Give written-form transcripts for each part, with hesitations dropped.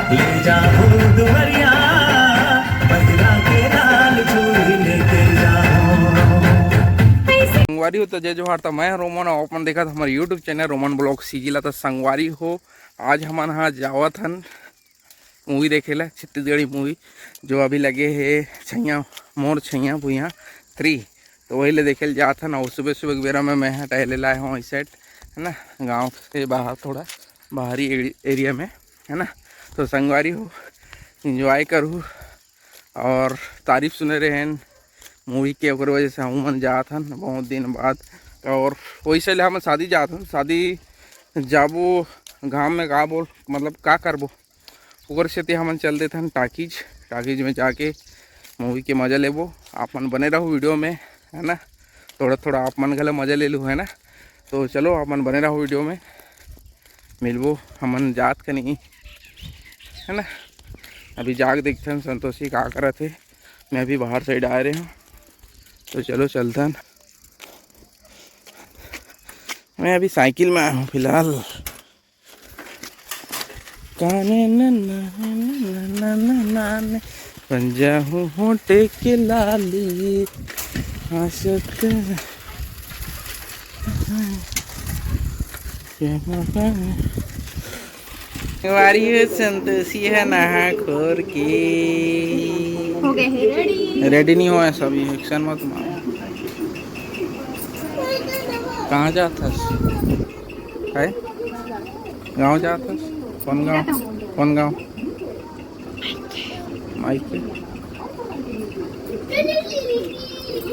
संगवारी हो तो जय जोहार। तो मैं रोमन और अपन देखा था हमारे यूट्यूब चैनल रोमन ब्लॉग सीजिला। तो संगवारी हो आज हमारे यहाँ जावत हन मूवी देखेला, छत्तीसगढ़ी मूवी जो अभी लगे है छैया मोर छैया भुइया 3। तो वही ले देखे जात हन। और सुबह सुबह बेरा में मैं यहाँ टहले लाए हूँ इस साइड है ना, गांव से बाहर थोड़ा बाहरी एरिया में है ना। तो संगवारी हो इंजॉय करूँ और तारीफ सुने रहे हैं मूवी के, ओकर वजह से हम मन जात हन बहुत दिन बाद। और वैसे ले हम शादी जात हन, शादी जाबो गाँव में का बोल मतलब का करबो ओकर से हम चल देते हैं टाकीज में जाके मूवी के मज़ा लेबो। आप मन बने रहो वीडियो में है ना, थोड़ा थोड़ा आप मन गले मज़ा ले लूँ है ना। तो चलो आप मन बने रहो वीडियो में, मिलबो हमन जात का नहीं है ना। अभी जाग देखते हैं संतोषी का कर थे, मैं अभी बाहर साइड आ रहे हूँ। तो चलो चलते हैं। मैं अभी साइकिल में आया हूँ फिलहाल। काने न पंजा हूँ होटे के लाली हंसत वारी संतोषी है नहा खोर के हो गए हैं रेडी। रेडी नहीं हुआ है सभी, एक्शन मत मारो। कहाँ जाता है? गाँव जाता? कौन गाँव? कौन गाँव? माइके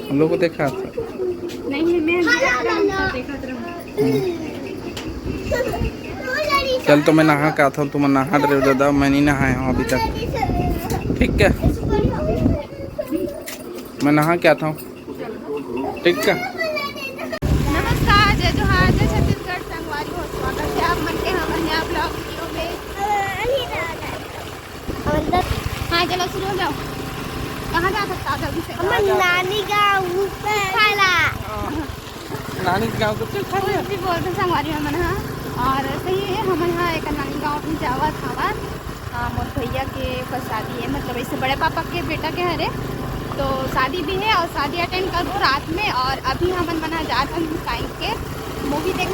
हम लोग को देखा था नहीं मैं देखा था। चल तो मैं नहा के आता हूँ, तुम नहा रहे हो दादा, मैं नहीं नहाया हूँ अभी तक। ठीक है मैं नहा के आता हूँ, ठीक है। नमस्कार, जय जोहार, जय छत्तीसगढ़। संगवारी हो स्वागत है आप मन के हम यहाँ ब्लॉग वीडियो में। हाँ चलो शुरू हो जाओ। कहाँ जा सकता जल्दी से? नानी गाँव नानी गाँव को चल खा भी बोलते संगवारी में मन। हाँ और सही है, हम यहाँ एक नानी गाँव में जावा था। मोर भैया के ऊपर शादी है, मतलब इससे बड़े पापा के बेटा के हरे। तो शादी भी है और शादी अटेंड कर दो रात में। और अभी हम मना जा रहे हैं साइंस के मूवी देखने।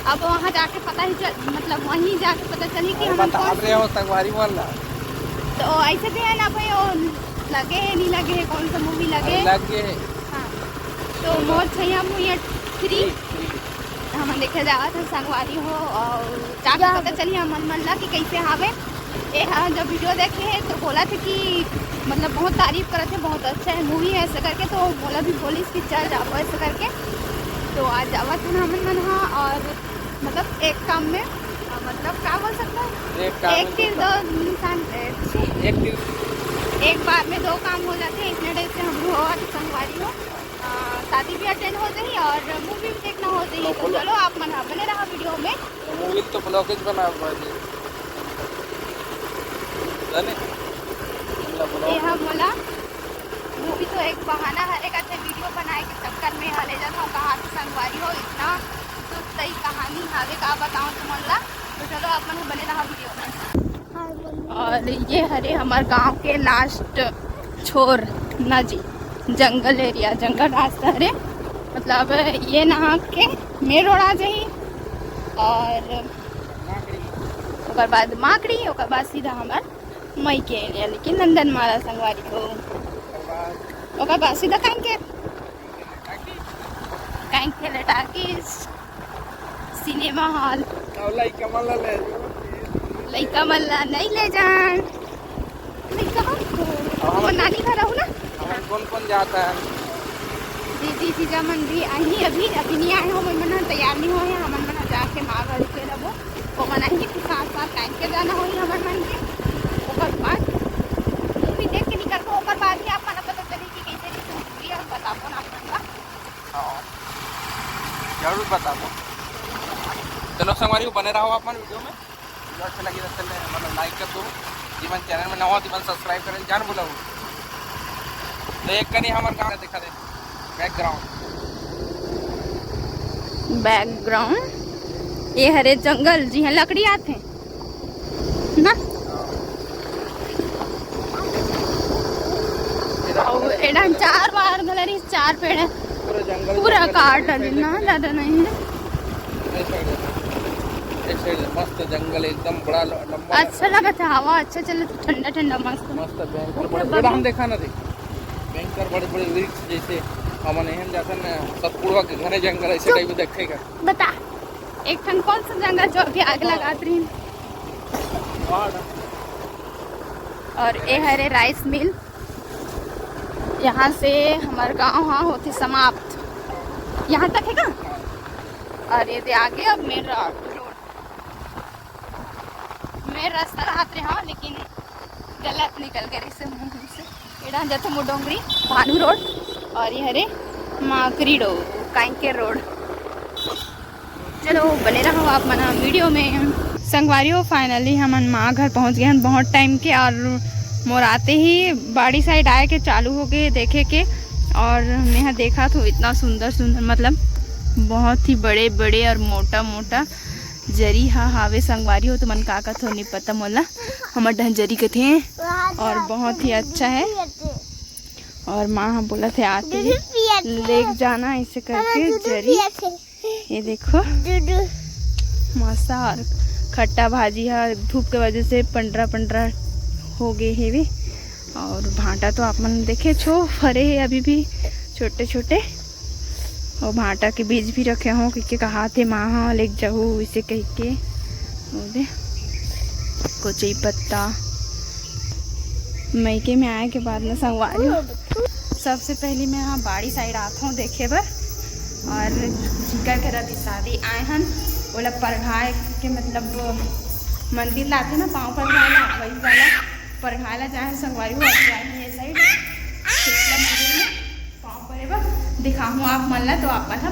अब वहाँ जाके पता ही मतलब वहीं जाके पता चली कि हम संगवारी वाला। तो ऐसे भी है ना भाई, वो लगे है नहीं लगे है, कौन सा मूवी लगे लगे। हाँ तो मोर छैया मुझे 3 हम देखे जावा था संगवारी हो। और जाके पता चली हम मन ला कि कैसे हावे ये। हाँ जब वीडियो देखे हैं तो बोला था कि मतलब बहुत तारीफ करे थे, बहुत अच्छा है मूवी है ऐसे करके। तो बोला भी पुलिस की चल जाओ ऐसे करके। तो आज जावा था हम मन। हाँ और मतलब एक काम में मतलब क्या बोल सकते हैं, एक तीर दो इंसान, एक बार में 2 काम हो जाते हैं। इतने डेट से हम लोग हुआ तो संगवारी हो शादी भी अटेंड हो जाए और मूवी भी देखना हो जाए। तो चलो आप मन बने रहा वीडियो में। मूवी तो ब्लॉगेज बना यह बोला मूवी तो एक बहाना हरे का वीडियो बनाए के चक्कर में हले जाता हूँ। कहाँ से संगवारी हो इतना तो सही कहानी हावे का बताऊँ तुमला। तो चलो आप मन बने रहा वीडियो में। और ये हरे हमारे गांव के लास्ट छोर ना जी, जंगल एरिया, जंगल रास्ता हरे। मतलब ये नहा के मेन रोड आ जाही और ओकर बाद माकड़ी, ओकर बाद सीधा हमार मई के एरिया, लेकिन नंदन माला संगवारी को। ओकर बाद सीधा कांकेर टाकीज, सिनेमा हॉल। लइका मल्ला नहीं ले जान, नानी घर रहू ना। कौन कौन जाता है? दीदी जीजा मन भी आई, अभी नहीं आए हो। मन तैयार नहीं हुए हमन मन जाके माँ घर के रहो वो मनाएंगे कि साथ साथ टाइम के जाना हो हमन मन के। ओकर बाद मूवी देख के निकल को, ओकर बाद ही आप मन पता चली कि कैसे मूवी और बताबो ना अपन का। जरूर बताबो। चलो संगवारी को बने रहो अपन वीडियो में। वीडियो अच्छा लगी तो मतलब लाइक कर दो। जीवन चैनल में नवा जीवन सब्सक्राइब करें जान बुलाओ। तो एक कनी हमारे गाँव दिखा दे बैकग्राउंड। ये हरे जंगल जी हाँ लकड़ी आते हैं ना और एडा 4 बार गलरी 4 पेड़ है पूरा जंगल पूरा काट ना ज्यादा नहीं है। इस साइड मस्त जंगल एकदम बड़ा लंबा अच्छा लगा था हवा अच्छा चले तो ठंडा ठंडा मस्त मस्त भयंकर बड़े बड़ा हम देखा ना देख भयंकर बड़े बड़े वृक्ष जैसे हमन एहन जाता ना सतपुरवा के घने जंगल ऐसे टाइप देखेगा। बता एक ठन कौन सा जंगल जो अभी आग लगात रही और ये हरे राइस मिल यहाँ से हमारे गांव हाँ होते समाप्त यहाँ तक है का और ये आगे अब मेन रोड मेन रास्ता रहते हाँ लेकिन गलत निकल गए इससे मुँह से एडा जाते मुडोंगरी भानु रोड और ये हरे माकरी रोड कांकेर रोड। चलो बने रहो आप मना वीडियो में। संगवारियों फाइनली हम माँ घर पहुँच गए हैं बहुत टाइम के और मोर आते ही बाड़ी साइड आए के चालू हो गए देखे के और मैं यहाँ देखा तो इतना सुंदर सुंदर मतलब बहुत ही बड़े बड़े और मोटा मोटा जरी हाँ हावे संगवारी हो तो मन का तो नहीं पता मोला हमार ढंजरी के थे और बहुत ही अच्छा है और माँ हाँ बोला थे आते ही ले जाना ऐसे करके जरी ये देखो मसा और खट्टा भाजी है धूप के वजह से पंडरा पंडरा हो गए है भी और भांटा तो आप मन देखे छो फरे है अभी भी छोटे छोटे और भांटा के बीज भी रखे हों क्योंकि कहा थे माँ हाँ ले जाओ इसे कह के बोले कोचई पत्ता मैके में आए के बाद में संगवारी सबसे पहले मैं यहाँ बाड़ी साइड आता हूँ देखे बर और झिका के रात शादी आए हैं बोला परघाए के मतलब मंदिर लाते ना पाँव परघाला वही वाला परघाला जाए संगवारी हो जाए ये साइड मंदिर में पाँव परे बा दिखाऊँ आप मन ला तो आप पता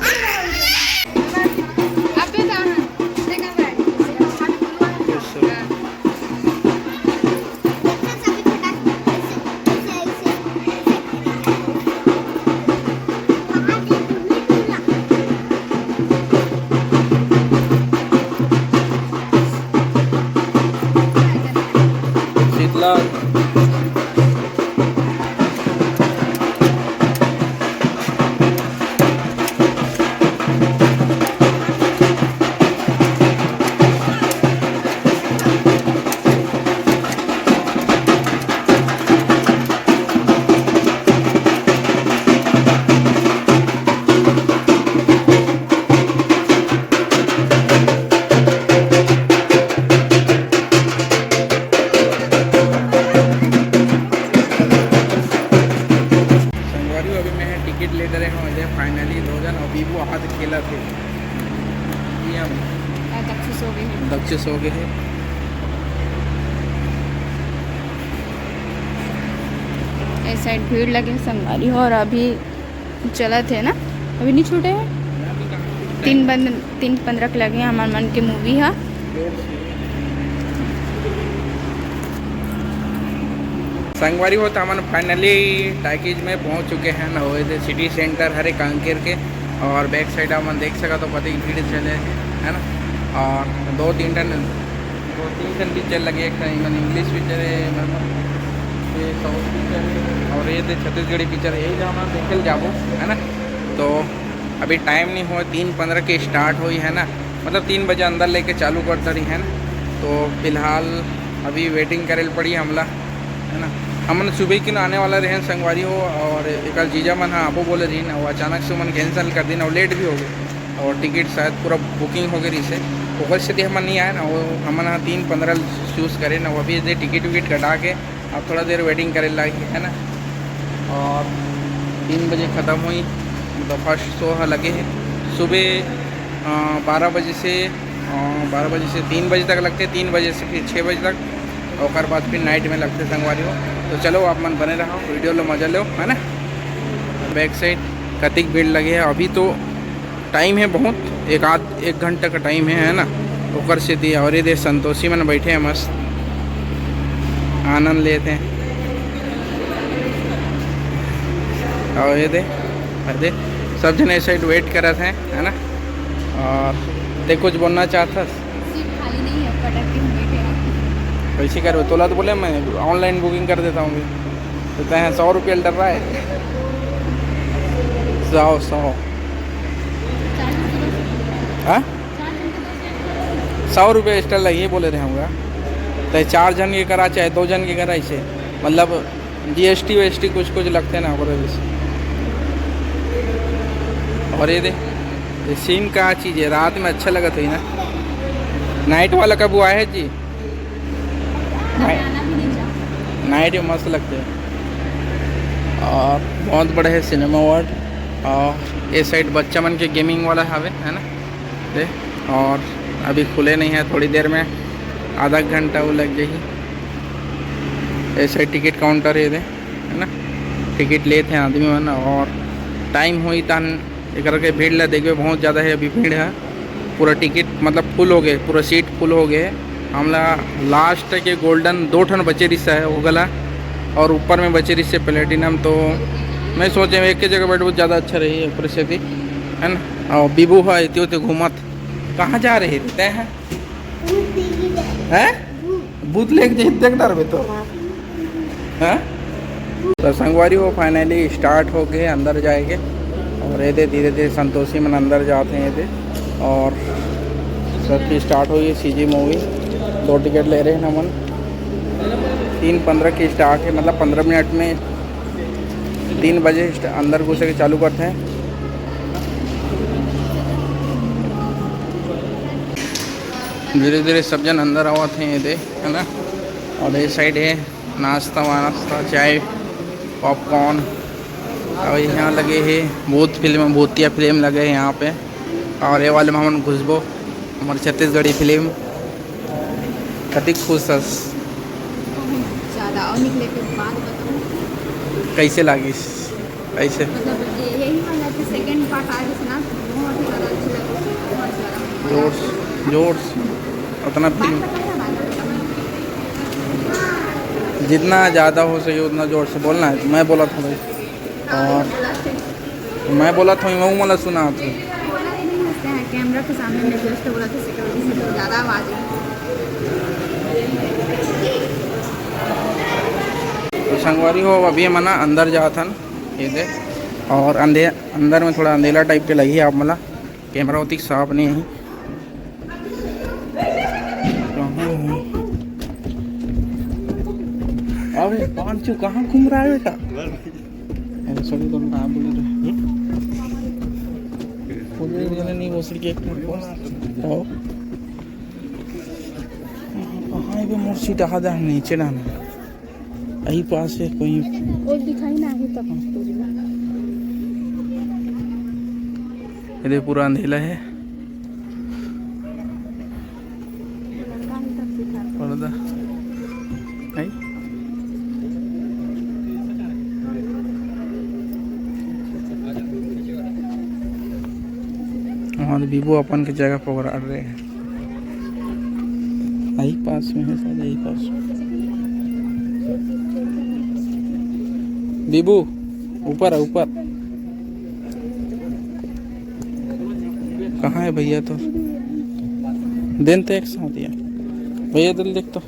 फाइनली 2000 अभी वो हाथ खेला थे दक्षिण हो गए हैं इस साइड भीड़ लगे संगवारी और अभी चला थे ना अभी नहीं छूटे हैं 3:15 के लगे हमारे मन के मूवी है संगवारी हो तो हम फाइनली टैकेज में पहुंच चुके हैं ना वो सिटी सेंटर हरे कांकेर के और बैक साइड हम देख सका तो पता भीड़ चले है ना और 2-3 टन पिक्चर लगे एक इंग्लिश पिक्चर है ये साउथ पिक्चर है और ये छत्तीसगढ़ी पिक्चर यही जाना देखे जाबो है ना। तो अभी टाइम नहीं हुआ 3:15 के स्टार्ट हुई है ना मतलब 3 बजे अंदर लेके चालू करता रही है ना। तो फिलहाल अभी वेटिंग करे पड़ी हमला है ना। हमन सुबह की आने वाला रहे संगवारी हो और एक जीजा मन हाँ आपो बोले रही ना वो अचानक से मन कैंसिल कर दी ना और लेट भी हो गए और टिकट शायद पूरा बुकिंग हो गई से ओकर स्थिति हमन नहीं आए ना वो हमन हाँ 3:15 चूज़ करे ना वो अभी दे टिकट विकट कटा के अब थोड़ा देर वेटिंग करे लगी है ना। और 3 बजे ख़त्म हुई मतलब फर्स्ट शो लगे है सुबह 12 बजे से 3 बजे तक लगते 3 बजे से फिर 6 बजे तक और बाद फिर नाइट में लगते संगवारी हो। तो चलो आप मन बने रहो वीडियो लो मजा लो है ना। बैक साइड कतिक भीड़ लगे है अभी तो टाइम है बहुत 1 घंटा का टाइम है ना। ओकर से दिया और ये दे संतोषी मन बैठे हैं मस्त आनंद लेते हैं और ये दे सब जने साइड वेट करते हैं है ना। और ते कुछ बोलना चाहता सीट खाली नहीं है, पटक के हम बैठे हैं। कैसे कर तोला तो बोले मैं ऑनलाइन बुकिंग कर देता हूँ तो तय 100 रुपये डर रहा है 100 हाँ 100 रुपये एक्स्ट्रा लगे बोले रहे होंगे तो 4 जन के करा चाहे 2 जन के करा ऐसे मतलब GST वेस्टी कुछ कुछ लगते ना ओकरे जैसे। और ये सीन का चीज़ है रात में अच्छा लगा था ना। नाइट वाला कब हुआ है जी? नाइट में मस्त लगते हैं। और बहुत बड़े है सिनेमा वर्ल्ड और ये साइड बच्चा मन के गेमिंग वाला हवे है ना दे। और अभी खुले नहीं है, थोड़ी देर में आधा घंटा वो लग जाएगी। ऐसे टिकट काउंटर है ना, टिकट लेते हैं आदमी मन। और टाइम हुई तन एक के भीड़ ला देखिए बहुत ज़्यादा है अभी भीड़ है। पूरा टिकट मतलब फुल हो गए, पूरा सीट फुल हो गए। हमला लास्ट के गोल्डन 2 ठन बचे रिश्ता है वो गला और ऊपर में बचे रिश्ते प्लेटिनम। तो मैं सोचे एक के जगह बैठ बहुत ज़्यादा अच्छा रही है परिस्थिति है ना। और बीबू है इतने घूमत कहाँ जा रहे थे हैं भूत लेके देख डर में तो हाँ। तो संगवारी हो फाइनली स्टार्ट हो गए, अंदर जाएंगे और ये धीरे धीरे संतोषी मन अंदर जाते हैं ये। और सबकी स्टार्ट हुई है CG मूवी। 2 टिकट ले रहे हैं नमन। 3:15 की स्टार्ट है, मतलब 15 मिनट में 3 बजे अंदर घुसे के चालू करते हैं। धीरे धीरे सब जन अंदर आवा थे ये दे है ना। और ये साइड है नाश्ता वास्ता, चाय पॉपकॉर्न। और यहाँ लगे है भूत फिल्म, भूतिया फिल्म लगे हैं यहाँ पे। और ये वाले में हम घुसबो हमारे छत्तीसगढ़ी फिल्म कति खुश ज़्यादा और निकले के बाद बताऊँ कैसे लागिस ऐसे मतलब यही वाला कि सेकंड पार्ट आया था ना, बहुत ही ज़्यादा अच्छी लगी, बहुत ज़्यादा जोर उतना फिल्म जितना ज़्यादा हो सके उतना जोर से बोलना है। मैं बोला था भाई और मैं बोला था मैं मतलब सुना था कैमरा के सामने में जस्ट बोला था सिक्योरिटी से तो ज़्यादा आवाज़ है। तो संगवारी हो अभी मना अंदर जाता ये दे। और अंदर में थोड़ा अंधेला टाइप के लगी है आप मला कैमरा उतनी साफ नहीं है। अबे पांचू कहाँ घूम रहा है बेटा? सॉरी तो कहाँ बोले रहे नहीं वो सड़की एक कहाँ पे मोर्ची डहा दे नीचे डाना यही पास है कोई और दिखाई ना है तब इधर पूरा अंधेला है। पर्दा है और बीबू अपन की जगह पकड़ रहे हैं। यही पास में है शायद, यही पास। बीबू ऊपर है ऊपर। कहाँ है भैया? तो दिन तो एक साथ ही भैया दिल देख तो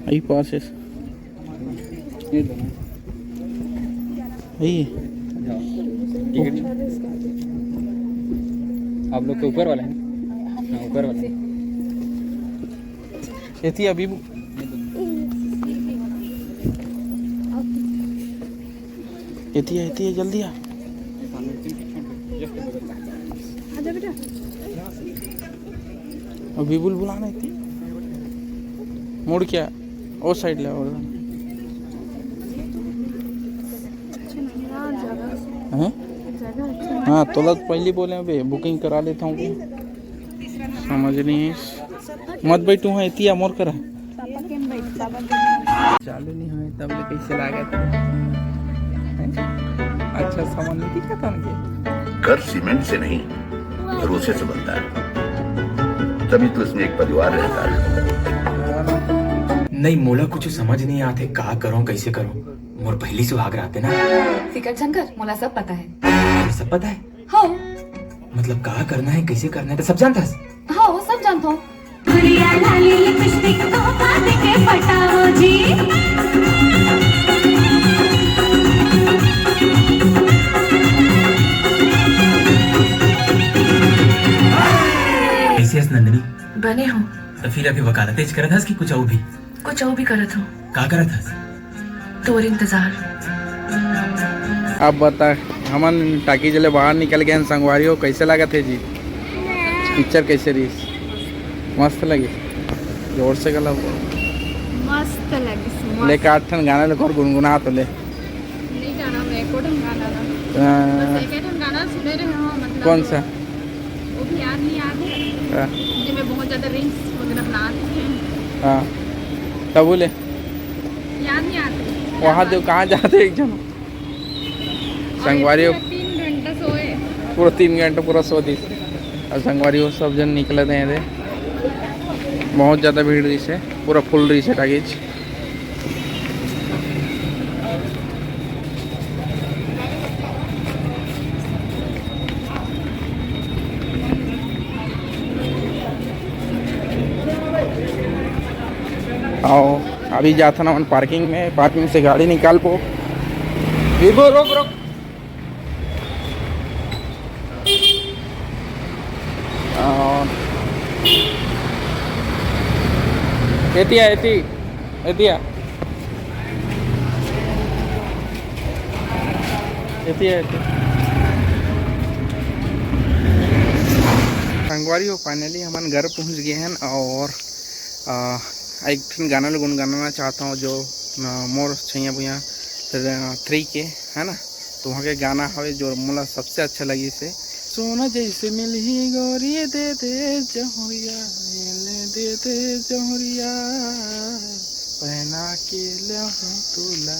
यही पास है यही। आप लोग तो ऊपर वाले हैं ना, ऊपर वाले ये अभी ये जल्दी आ। आजा बेटा अभी बुलाना थी मुड़ क्या वो साइड ले और हैं। हाँ तो पहले बोले अबे बुकिंग करा लेता हूँ समझ नहीं है। मत बैठू है इतिया मोर करा चालू नहीं है तब ले कैसे लागे अच्छा सामान नहीं दिखा था उनके। घर सीमेंट से नहीं भरोसे से बनता है, तभी तो इसमें एक परिवार रहता है। नहीं मोला कुछ समझ नहीं आते कहा करूं कैसे करूं। मोर पहली सुहाग रहते ना फिकर शंकर मोला सब पता है। सब पता है। हाँ मतलब कहा करना है कैसे करना है तो सब जानता है। हाँ वो सब जानता हूँ। कैसी है नंदिनी? बने हो तो फिर अभी वकालत तेज करा था कि कुछ और भी? कुछ और भी करत हो कहा करा था? तोर इंतजार। आप बता, हमन टाकी जले बाहर निकल गए हैं संगवारी हो, कैसे लगा थे जी? पिक्चर कैसे रही? मस्त लगी, जोर से गला मस्त लगी। ले काट ठन गाना ले और गुनगुना तो ले। नहीं गाना मैं को ढंग गाना ना। बस एक ही गाना सुने रहे हो मतलब। कौन सा? वो भी याद नहीं आ रहा जिसमें बहुत ज्यादा रिंग्स वगैरह बनाते हैं। हाँ तब बोले याद नहीं आते। वहाँ दे कहाँ जाते एक जन संगवारी हो 3 घंटा सोए। पूरा 3 घंटे पूरा सो दी और संगवारी हो सब जन निकले थे। बहुत ज़्यादा भीड़ रही से, पूरा फुल रही से टागीज। आओ अभी जाता ना अपन पार्किंग में, पार्किंग से गाड़ी निकाल पो। विभो रोक रोक। और एतिया एती एतिया एतिया एती संगवारी हो फाइनली हम घर पहुंच गए हैं। और एक फिर गाना गुनगुनाना चाहता हूँ जो मोर छैया भुया 3 के है ना, तो वहाँ के गाना है जो मुला सबसे अच्छा लगी से। सोना जैसे मिली गोरी दे दे जहुरिया, दे दे जहुरिया, पहना के ले तुला,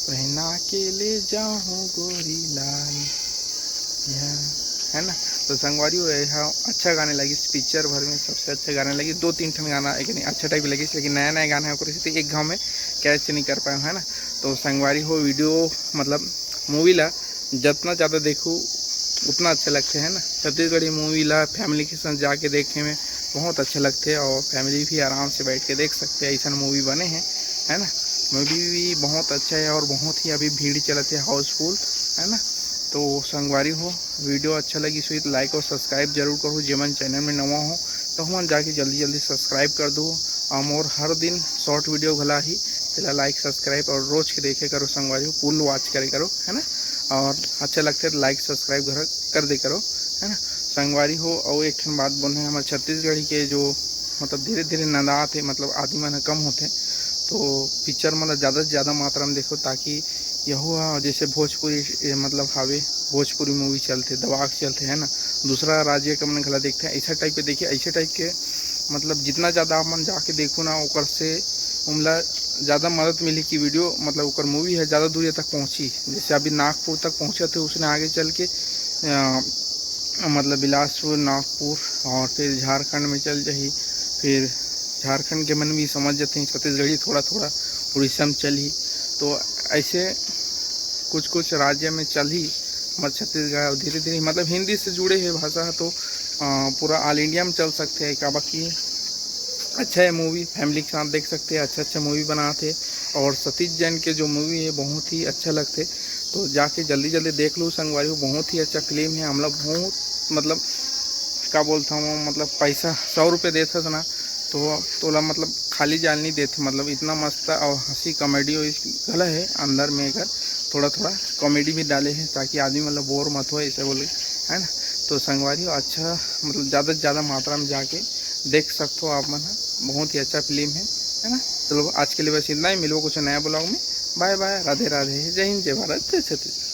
पहना के ले जाऊँ गोरी लाल, है ना। तो संगवारी हो अच्छा गाने लगी, पिक्चर भर में सबसे अच्छा गाने लगी। 2-3 ठन गाना एक नहीं अच्छा टाइप लगी, लेकिन नया नया गाना है तो एक गाँव में कैच नहीं कर पाए है ना। तो संगवारी हो वीडियो मतलब मूवी ला जितना ज़्यादा देखूँ उतना अच्छा लगते है ना। छत्तीसगढ़ी मूवी ला फैमिली के साथ जाके देखने में बहुत अच्छे लगते हैं और फैमिली भी आराम से बैठ के देख सकते हैं, ऐसा मूवी बने हैं है ना। मूवी भी बहुत अच्छा है और बहुत ही अभी भीड़ चलते हैं हाउसफुल है ना। तो संगवारी हो वीडियो अच्छा लगी तो लाइक और सब्सक्राइब जरूर करो। जेमन चैनल में नवा हो तो हम जाके जल्दी जल्दी सब्सक्राइब कर दो। और हर दिन शॉर्ट वीडियो भला ही पहला लाइक सब्सक्राइब और रोज के देखे करो संगवारी हो, फुल वॉच करे करो है ना। और अच्छा लगता है लाइक सब्सक्राइब कर दे करो है ना संगवारी हो। और एक बात बोल है हमारे छत्तीसगढ़ी के जो मतलब धीरे धीरे नदात है मतलब आदमी मन कम होते, तो पिक्चर मतलब ज़्यादा से ज़्यादा मात्रा में देखो ताकि यह जैसे भोजपुरी मतलब हावे भोजपुरी मूवी चलते दबाग चलते है ना, दूसरा राज्य का मन गला देखते हैं ऐसा टाइप के देखिए। ऐसे टाइप के मतलब जितना ज़्यादा मन जाके देखो ना ओकर से उमला ज़्यादा मदद मिली कि वीडियो मतलब ओकर मूवी है ज़्यादा दूर तक पहुँची। जैसे अभी नागपुर तक पहुँचा थे, उसने आगे चल के मतलब बिलासपुर नागपुर और फिर झारखंड में चल जाही, फिर झारखंड के मन भी समझ जाते हैं छत्तीसगढ़ी थोड़ा थोड़ा उड़ीसा में चली। तो ऐसे कुछ कुछ राज्य में चल ही हमारे छत्तीसगढ़ धीरे धीरे मतलब हिंदी से जुड़े हुए भाषा तो पूरा ऑल इंडिया में चल सकते हैं। का बाकी अच्छा है मूवी, फैमिली के साथ देख सकते हैं, अच्छा मूवी बनाते और सतीश जैन के जो मूवी है बहुत ही अच्छा लगते। तो जाके जल्दी जल्दी देख लो संगवारी हो, बहुत ही अच्छा फिल्म है। हम लोग बहुत मतलब क्या बोलता हूँ मतलब पैसा 100 रुपये देता था ना तो तोला मतलब खाली जाल नहीं देते, मतलब इतना मस्त और हंसी कॉमेडी गला है अंदर में अगर थोड़ा थोड़ा कॉमेडी भी डाले हैं ताकि आदमी मतलब बोर मत हो ऐसे बोले है ना। तो संगवारी अच्छा मतलब ज़्यादा से ज़्यादा मात्रा में जाके देख सकते हो आप मन, बहुत ही अच्छा फिल्म है ना। चलो आज के लिए बस इतना ही, मिलो कुछ नया ब्लॉग में। बाय बाय, राधे राधे, जय हिंद, जय भारत, जय छत्तीसगढ़।